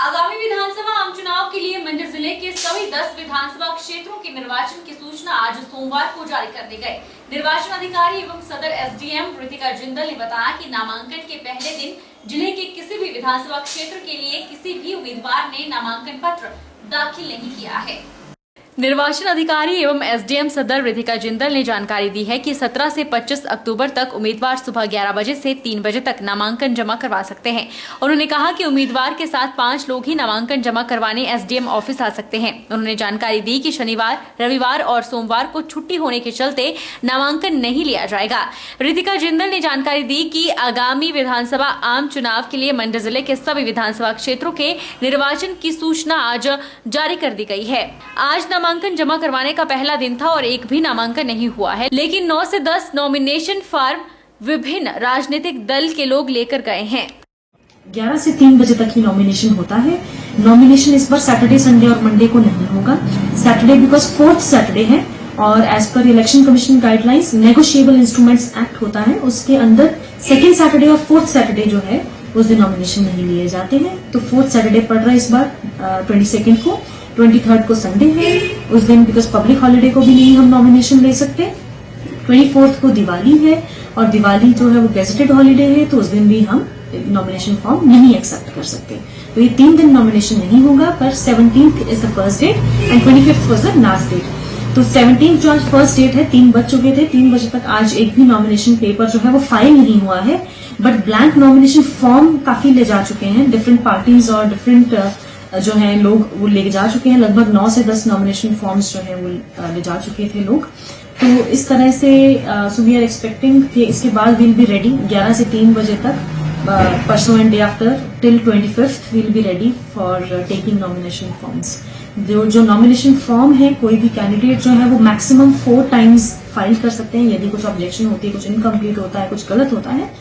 आगामी विधानसभा आम चुनाव के लिए मंडी जिले के सभी 10 विधानसभा क्षेत्रों के निर्वाचन की सूचना आज सोमवार को जारी कर दी गई। निर्वाचन अधिकारी एवं सदर एसडीएम रितिका जिंदल ने बताया कि नामांकन के पहले दिन जिले के किसी भी विधानसभा क्षेत्र के लिए किसी भी उम्मीदवार ने नामांकन पत्र दाखिल नहीं किया है। निर्वाचन अधिकारी एवं एसडीएम सदर रितिका जिंदल ने जानकारी दी है कि 17 से 25 अक्टूबर तक उम्मीदवार सुबह 11 बजे से 3 बजे तक नामांकन जमा करवा सकते हैं। उन्होंने कहा कि उम्मीदवार के साथ 5 लोग ही नामांकन जमा करवाने एसडीएम ऑफिस आ सकते हैं। उन्होंने जानकारी दी कि शनिवार, रविवार और सोमवार को छुट्टी होने के चलते नामांकन नहीं लिया जाएगा। रितिका जिंदल ने जानकारी दी कि आगामी विधानसभा आम चुनाव के लिए मंडी जिले के सभी विधानसभा क्षेत्रों के निर्वाचन की सूचना आज जारी कर दी गई है। आज नामांकन जमा करवाने का पहला दिन था और एक भी नामांकन नहीं हुआ है, लेकिन 9 से 10 नॉमिनेशन फॉर्म विभिन्न राजनीतिक दल के लोग लेकर गए हैं। 11 से 3 बजे तक ही नॉमिनेशन होता है। नॉमिनेशन इस बार सैटरडे, संडे और मंडे को नहीं होगा। सैटरडे बिकॉज 4th सैटरडे है और एज पर election commission guidelines negotiable instruments act होता है, उसके अंदर 2nd सैटरडे और 4th सैटरडे जो है उस दिन नॉमिनेशन नहीं लिए जाते हैं। तो 4th सैटरडे पड़ रहा है इस बार 22nd को, 23rd को संडे है, उस दिन बिकॉज पब्लिक हॉलिडे को भी नहीं हम नॉमिनेशन ले सकते। 24th को दिवाली है और दिवाली जो है वो गेजेटेड हॉलिडे है, तो उस दिन भी हम नॉमिनेशन फॉर्म नहीं एक्सेप्ट कर सकते। तो ये 3 दिन नॉमिनेशन नहीं होगा, पर 17th is the first date and 25th was the last date. तो 17th जो आज फर्स्ट डेट है, 3 बज चुके थे, 3 बजे तक आज एक भी नॉमिनेशन पेपर जो है वो फाइल नहीं हुआ है, बट ब्लैंक नॉमिनेशन फॉर्म काफी ले जा चुके हैं डिफरेंट पार्टीज और डिफरेंट जो है लोग वो ले जा चुके हैं। लगभग 9 से 10 नॉमिनेशन फॉर्म्स जो है वो ले जा चुके थे लोग। तो इस तरह से सो वी आर एक्सपेक्टिंग कि इसके बाद वील बी रेडी 11 से 3 बजे तक, परसों and day after till 25th will be ready for taking nomination forms. जो नॉमिनेशन फॉर्म है, कोई भी कैंडिडेट जो है वो मैक्सिमम 4 टाइम्स फाइल कर सकते हैं। यदि कुछ ऑब्जेक्शन होती है, कुछ इनकम्प्लीट होता है, कुछ गलत होता है,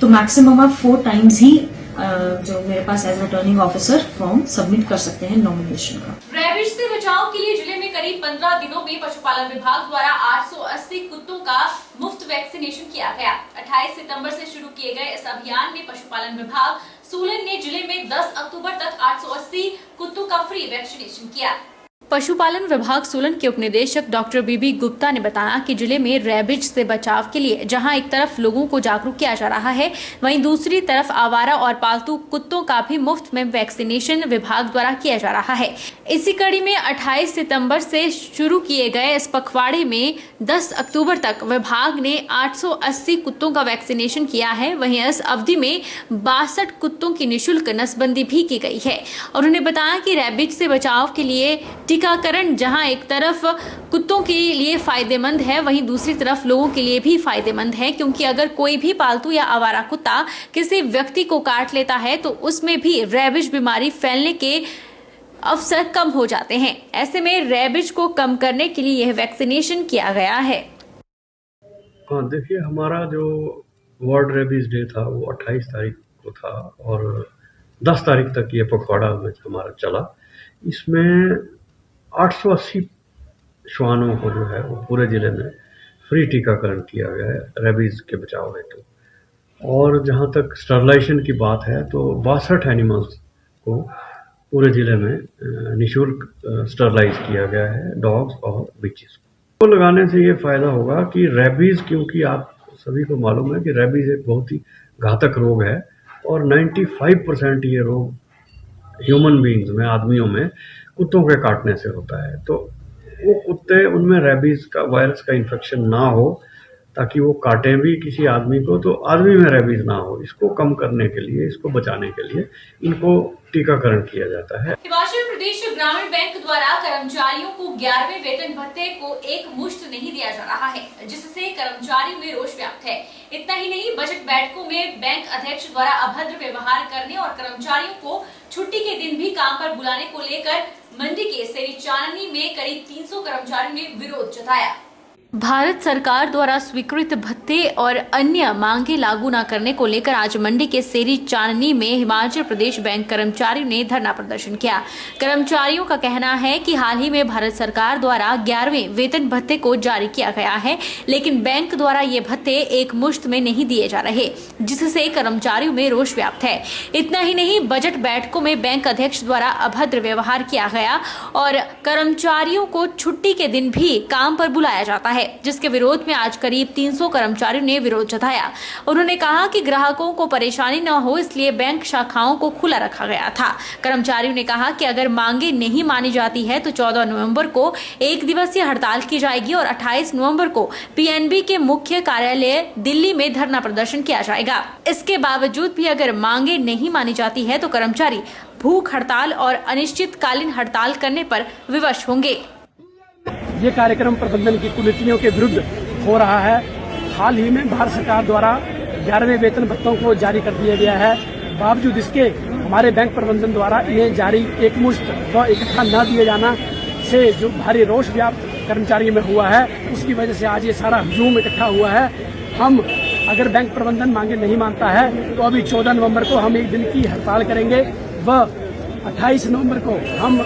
तो मैक्सिमम आप 4 टाइम्स ही जो मेरे पास as returning officer form submit कर सकते हैं नॉमिनेशन का। रैबिज से बचाव के लिए जिले में करीब 15 दिनों में पशुपालन विभाग द्वारा 880 कुत्तों का मुफ्त वैक्सीनेशन किया गया। 28 सितंबर से शुरू किए गए इस अभियान में पशुपालन विभाग सोलन ने जिले में 10 अक्टूबर तक 880 कुत्तों का फ्री वैक्सीनेशन किया। पशुपालन विभाग सोलन के उपनिदेशक डॉक्टर बीबी गुप्ता ने बताया कि जिले में रैबिज से बचाव के लिए जहां एक तरफ लोगों को जागरूक किया जा रहा है, वहीं दूसरी तरफ आवारा और पालतू कुत्तों का भी मुफ्त में वैक्सीनेशन विभाग द्वारा किया जा रहा है। इसी कड़ी में 28 सितंबर से शुरू किए गए इस पखवाड़े में 10 अक्टूबर तक विभाग ने 880 कुत्तों का वैक्सीनेशन किया है। वहीं इस अवधि में 62 कुत्तों की निःशुल्क नसबंदी भी की गई है। और उन्होंने बताया कि रैबिज से बचाव के लिए टीकाकरण जहां एक तरफ कुत्तों के लिए फायदेमंद है, वहीं दूसरी तरफ लोगों के लिए भी फायदेमंद है, क्योंकि अगर कोई भी पालतू या आवारा कुत्ता किसी व्यक्ति को काट लेता है तो उसमें भी रैबिज बीमारी फैलने के अवसर कम हो जाते हैं। ऐसे में रैबिज को कम करने के लिए यह वैक्सीनेशन किया गया है। हाँ, देखिए, हमारा जो वर्ल्ड रेबीज डे था वो 28 तारीख को था और 10 तारीख तक ये पखवाड़ा हमारा चला। इसमें 880 श्वानों को जो है वो पूरे ज़िले में फ्री टीकाकरण किया गया है रेबीज़ के बचाव हेतु। और जहाँ तक स्टरलाइजेशन की बात है तो 62 एनिमल्स को पूरे ज़िले में निःशुल्क स्टरलाइज किया गया है, डॉग्स और बिचेस को। लगाने से ये फ़ायदा होगा कि रेबीज़, क्योंकि आप सभी को मालूम है कि रेबीज़ एक बहुत ही घातक रोग है और 95% ये रोग ह्यूमन बीइंग्स में, आदमियों में कुत्तों के काटने से होता है। तो वो कुत्ते, उनमें रेबीज का वायरस का इन्फेक्शन ना हो, ताकि वो काटें भी किसी आदमी को तो आदमी में रेबीज ना हो। इसको कम करने के लिए, इसको बचाने के लिए इनको टीकाकरण किया जाता है। हिमाचल प्रदेश ग्रामीण बैंक द्वारा कर्मचारियों को 11वें वेतन भत्ते को एक मुश्त नहीं दिया जा रहा है, जिससे कर्मचारियों में रोष व्याप्त है। इतना ही नहीं, बजट बैठकों में बैंक अध्यक्ष द्वारा अभद्र व्यवहार करने और कर्मचारियों को छुट्टी के दिन भी काम पर बुलाने को लेकर मंडी के सेरी चाननी में करीब 300 कर्मचारियों ने विरोध जताया। भारत सरकार द्वारा स्वीकृत भत्ते और अन्य मांगे लागू न करने को लेकर आज मंडी के सेरी चांदनी में हिमाचल प्रदेश बैंक कर्मचारियों ने धरना प्रदर्शन किया। कर्मचारियों का कहना है कि हाल ही में भारत सरकार द्वारा 11वें वेतन भत्ते को जारी किया गया है, लेकिन बैंक द्वारा ये भत्ते एक मुश्त में नहीं दिए जा रहे, जिससे कर्मचारियों में रोष व्याप्त है। इतना ही नहीं, बजट बैठकों में बैंक अध्यक्ष द्वारा अभद्र व्यवहार किया गया और कर्मचारियों को छुट्टी के दिन भी काम पर बुलाया जाता है, जिसके विरोध में आज करीब 300 कर्मचारियों ने विरोध जताया। उन्होंने कहा कि ग्राहकों को परेशानी न हो, इसलिए बैंक शाखाओं को खुला रखा गया था। कर्मचारियों ने कहा कि अगर मांगे नहीं मानी जाती है तो 14 नवंबर को एक दिवसीय हड़ताल की जाएगी और 28 नवंबर को पीएनबी के मुख्य कार्यालय दिल्ली में धरना प्रदर्शन किया जाएगा। इसके बावजूद भी अगर मांगे नहीं मानी जाती है तो कर्मचारी भूख हड़ताल और अनिश्चितकालीन हड़ताल करने पर विवश होंगे। ये कार्यक्रम प्रबंधन की कुनीतियों के विरुद्ध हो रहा है। हाल ही में भारत सरकार द्वारा 11वें वेतन भत्तों को जारी कर दिया गया है। बावजूद इसके हमारे बैंक प्रबंधन द्वारा इन्हें जारी एकमुश्त व इकट्ठा न दिए जाना से जो भारी रोष व्याप्त कर्मचारियों में हुआ है, उसकी वजह से आज ये सारा हजूम इकट्ठा हुआ है। हम अगर बैंक प्रबंधन मांगे नहीं मानता है तो अभी 14 नवंबर को हम एक दिन की हड़ताल करेंगे व 28 नवंबर को हम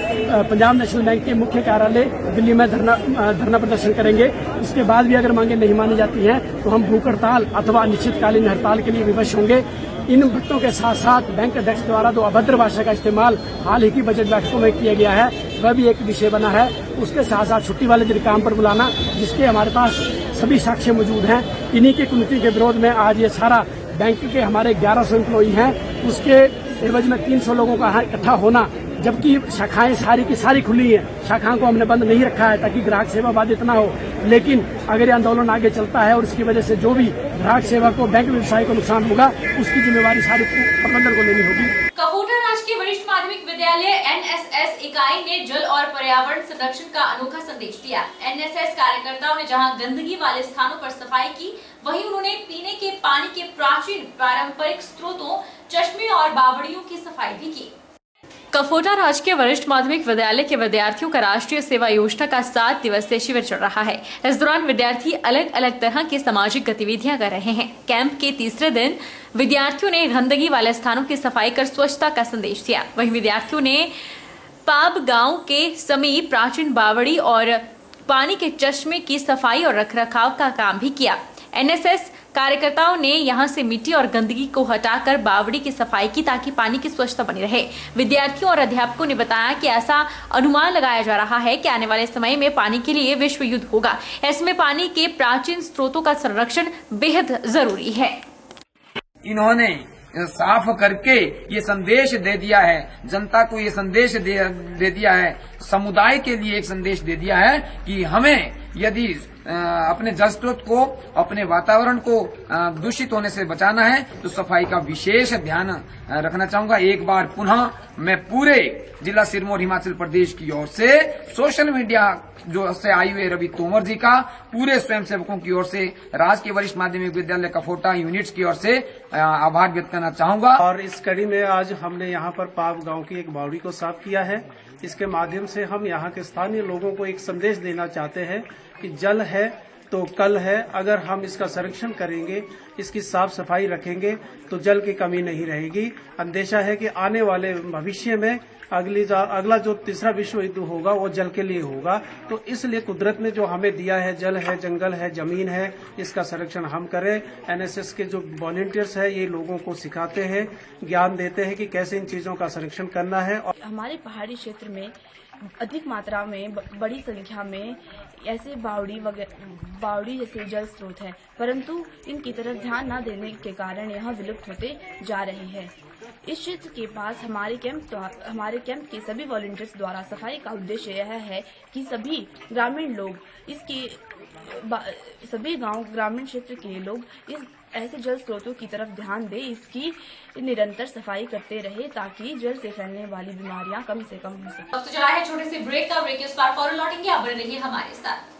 पंजाब नेशनल बैंक के मुख्य कार्यालय दिल्ली में धरना प्रदर्शन करेंगे। इसके बाद भी अगर मांगे नहीं मानी जाती हैं तो हम भूख हड़ताल अथवा अनिश्चितकालीन हड़ताल के लिए विवश होंगे। इन भत्तों के साथ साथ बैंक अध्यक्ष द्वारा जो अभद्र भाषा का इस्तेमाल हाल ही की बजट बैठकों में किया गया है, वह भी एक विषय बना है। उसके साथ साथ छुट्टी वाले दिन काम पर बुलाना, जिसके हमारे पास सभी साक्ष्य मौजूद हैं। इन्हीं की कुनीति के विरोध में आज ये सारा बैंक के हमारे 1100 एम्प्लॉई हैं, उसके एवज में 300 लोगों का इकट्ठा होना, जबकि शाखाएं सारी की सारी खुली हैं। शाखाओं को हमने बंद नहीं रखा है ताकि ग्राहक सेवा बाधित ना हो। लेकिन अगर ये आंदोलन आगे चलता है और इसकी वजह से जो भी ग्राहक सेवा को, बैंक व्यवसाय को नुकसान होगा, उसकी जिम्मेवारी सारी प्रबंधन को लेनी होगी। कपूरथला राजकीय वरिष्ठ माध्यमिक विद्यालय एनएसएस इकाई ने जल और पर्यावरण संरक्षण का अनोखा संदेश दिया। एनएसएस कार्यकर्ताओं ने जहां गंदगी वाले स्थानों पर सफाई की, वहीं उन्होंने पीने के पानी के प्राचीन पारंपरिक स्रोतों, चश्मे और बावड़ियों की सफाई भी की। कपूरथला राजकीय वरिष्ठ माध्यमिक विद्यालय के विद्यार्थियों का राष्ट्रीय सेवा योजना का 7 दिवसीय शिविर चल रहा है। इस दौरान विद्यार्थी अलग अलग तरह की सामाजिक गतिविधियां कर रहे हैं। कैंप के तीसरे दिन विद्यार्थियों ने गंदगी वाले स्थानों की सफाई कर स्वच्छता का संदेश दिया। वहीं विद्यार्थियों ने पाब गांव के समीप प्राचीन बावड़ी और पानी के चश्मे की सफाई और रखरखाव का काम भी किया। एनएसएस कार्यकर्ताओं ने यहां से मिट्टी और गंदगी को हटाकर बावड़ी की सफाई की ताकि पानी की स्वच्छता बनी रहे। विद्यार्थियों और अध्यापकों ने बताया कि ऐसा अनुमान लगाया जा रहा है कि आने वाले समय में पानी के लिए विश्व युद्ध होगा। ऐसे में पानी के प्राचीन स्रोतों का संरक्षण बेहद जरूरी है। इन्होंने साफ करके ये संदेश दे दिया है, जनता को ये संदेश दे दिया है, समुदाय के लिए एक संदेश दे दिया है कि हमें यदि अपने जल स्रोत को, अपने वातावरण को दूषित होने से बचाना है तो सफाई का विशेष ध्यान रखना चाहूंगा। एक बार पुनः मैं पूरे जिला सिरमौर हिमाचल प्रदेश की ओर से, सोशल मीडिया जो से आई हुए रवि तोमर जी का, पूरे स्वयंसेवकों की ओर से, राजकीय वरिष्ठ माध्यमिक विद्यालय कफोटा यूनिट्स की ओर से आभार व्यक्त करना चाहूंगा। और इस कड़ी में आज हमने यहाँ पर पाव गांव की एक बावड़ी को साफ किया है। इसके माध्यम से हम यहाँ के स्थानीय लोगों को एक संदेश देना चाहते हैं कि जल है तो कल है। अगर हम इसका संरक्षण करेंगे, इसकी साफ सफाई रखेंगे तो जल की कमी नहीं रहेगी। अंदेशा है कि आने वाले भविष्य में अगला जो तीसरा विश्व युद्ध होगा वो जल के लिए होगा। तो इसलिए कुदरत ने जो हमें दिया है, जल है, जंगल है, जमीन है, इसका संरक्षण हम करें। एनएसएस के जो वॉलंटियर्स है ये लोगों को सिखाते हैं, ज्ञान देते हैं कि कैसे इन चीजों का संरक्षण करना है। और हमारे पहाड़ी क्षेत्र में अधिक मात्रा में बड़ी संख्या में ऐसे बावड़ी जैसे जल स्रोत हैं, परंतु इनकी तरफ ध्यान न देने के कारण यहाँ विलुप्त होते जा रहे हैं। इस क्षेत्र के पास हमारे कैंप के सभी वॉलंटियर्स द्वारा सफाई का उद्देश्य यह है कि सभी ग्रामीण लोग सभी गांव ग्रामीण क्षेत्र के लोग इस ऐसे जल स्रोतों की तरफ ध्यान दें, इसकी निरंतर सफाई करते रहे ताकि जल से फैलने वाली बीमारियां कम से कम हो सके। अब तो चला है छोटे से ब्रेक का। ब्रेक के उस पार फौरन लौटेंगे। आप बने रहिए हमारे साथ।